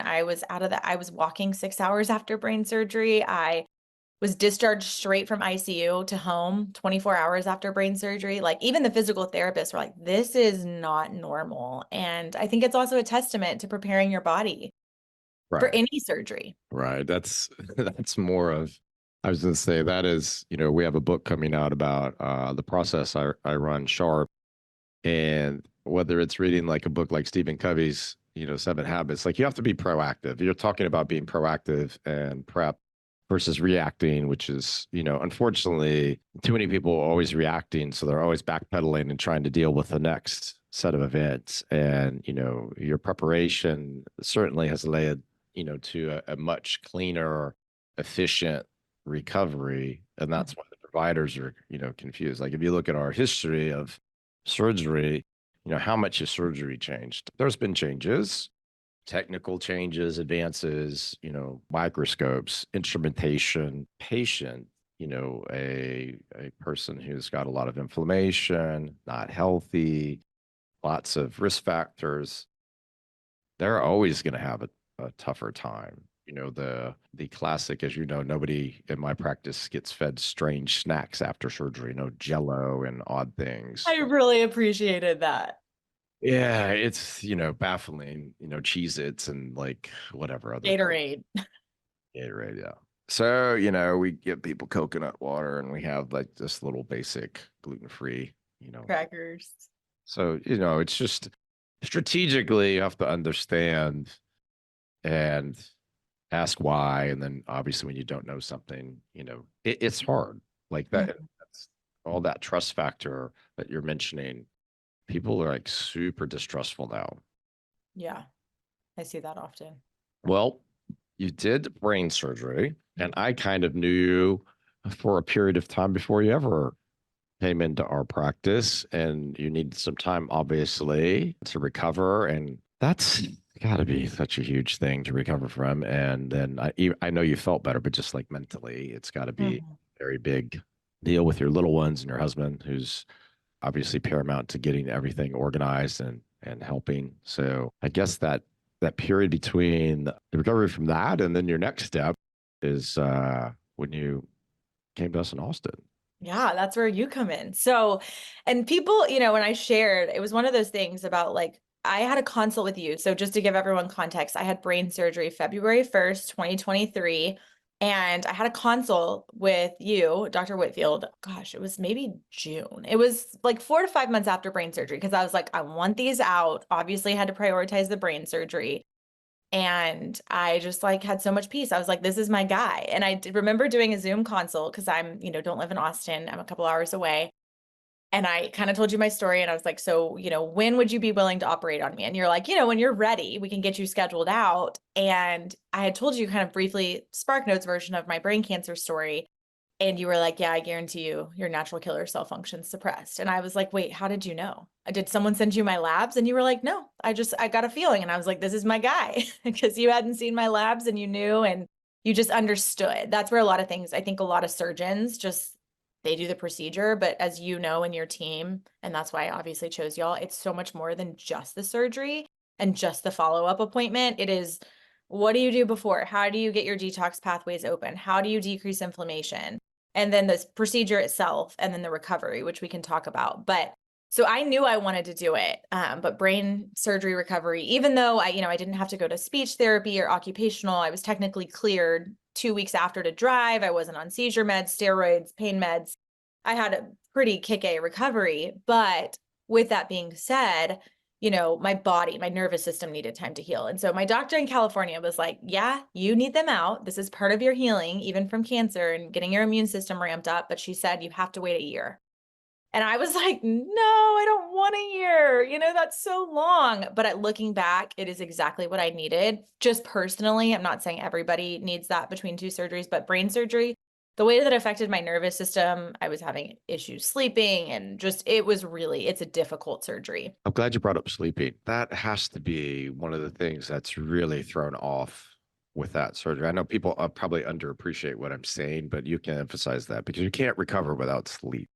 I was walking 6 hours after brain surgery. I was discharged straight from ICU to home 24 hours after brain surgery. Like even the physical therapists were like, this is not normal. And I think it's also a testament to preparing your body for Right. any surgery. Right. That's that's more of I was gonna say that is, we have a book coming out about the process I run sharp. And whether it's reading like a book like Stephen Covey's, Seven Habits, like you have to be proactive. You're talking about being proactive and prep versus reacting, which is, unfortunately, too many people are always reacting. So they're always backpedaling and trying to deal with the next set of events. And, your preparation certainly has led, to a much cleaner, efficient recovery. And that's why the providers are, confused. Like if you look at our history of surgery, how much has surgery changed? There's been changes, technical changes, advances, microscopes, instrumentation, patient, a person who's got a lot of inflammation, not healthy, lots of risk factors, they're always going to have a tougher time. The classic, as you know, nobody in my practice gets fed strange snacks after surgery, no jello and odd things. I really appreciated that. Yeah, it's, baffling, Cheez-Its and like whatever other Gatorade, Gatorade, yeah. So, we give people coconut water and we have like this little basic gluten-free, you know. crackers. So, it's just strategically you have to understand and ask why. And then obviously when you don't know something, it's hard. Like that, Mhm. that's all that trust factor that you're mentioning. People are like super distrustful now. Yeah, I see that often. Well, you did brain surgery, and I kind of knew you for a period of time before you ever came into our practice, and you needed some time, obviously, to recover. And that's got to be such a huge thing to recover from. And then I know you felt better, but just like mentally, it's got to be a Mhm. very big deal with your little ones and your husband, who's obviously paramount to getting everything organized and helping. So I guess that period between the recovery from that and then your next step is when you came to us in Austin. Yeah, that's where you come in. So, and people, when I shared, it was one of those things about like, I had a consult with you. So, just to give everyone context, I had brain surgery February 1st, 2023. And I had a consult with you, Dr. Whitfield. Gosh, it was maybe June. It was like 4 to 5 months after brain surgery because I was like, I want these out. Obviously, I had to prioritize the brain surgery. And I just like had so much peace. I was like, this is my guy. And I remember doing a Zoom consult because I'm, don't live in Austin. I'm a couple hours away. And I kind of told you my story. And I was like, so, when would you be willing to operate on me? And you're like, when you're ready, we can get you scheduled out. And I had told you kind of briefly Spark Notes version of my brain cancer story. And you were like, yeah, I guarantee you your natural killer cell function's suppressed. And I was like, wait, how did you know? Did someone send you my labs? And you were like, no, I got a feeling. And I was like, this is my guy because you hadn't seen my labs and you knew and you just understood. That's where a lot of things, I think a lot of surgeons just, they do the procedure, but as you know, in your team, and that's why I obviously chose y'all, it's so much more than just the surgery and just the follow-up appointment. It is, what do you do before? How do you get your detox pathways open? How do you decrease inflammation? And then this procedure itself, and then the recovery, which we can talk about. But so I knew I wanted to do it, but brain surgery recovery, even though I didn't have to go to speech therapy or occupational, I was technically cleared 2 weeks after to drive. I wasn't on seizure meds, steroids, pain meds. I had a pretty kick-A recovery. But with that being said, my body, my nervous system needed time to heal. And so my doctor in California was like, yeah, you need them out. This is part of your healing, even from cancer and getting your immune system ramped up. But she said, you have to wait a year. And I was like, no, I don't want a year. That's so long. But at looking back, it is exactly what I needed. Just personally, I'm not saying everybody needs that between two surgeries, but brain surgery, the way that it affected my nervous system, I was having issues sleeping and just, it's a difficult surgery. I'm glad you brought up sleeping. That has to be one of the things that's really thrown off with that surgery. I know people probably underappreciate what I'm saying, but you can emphasize that because you can't recover without sleep.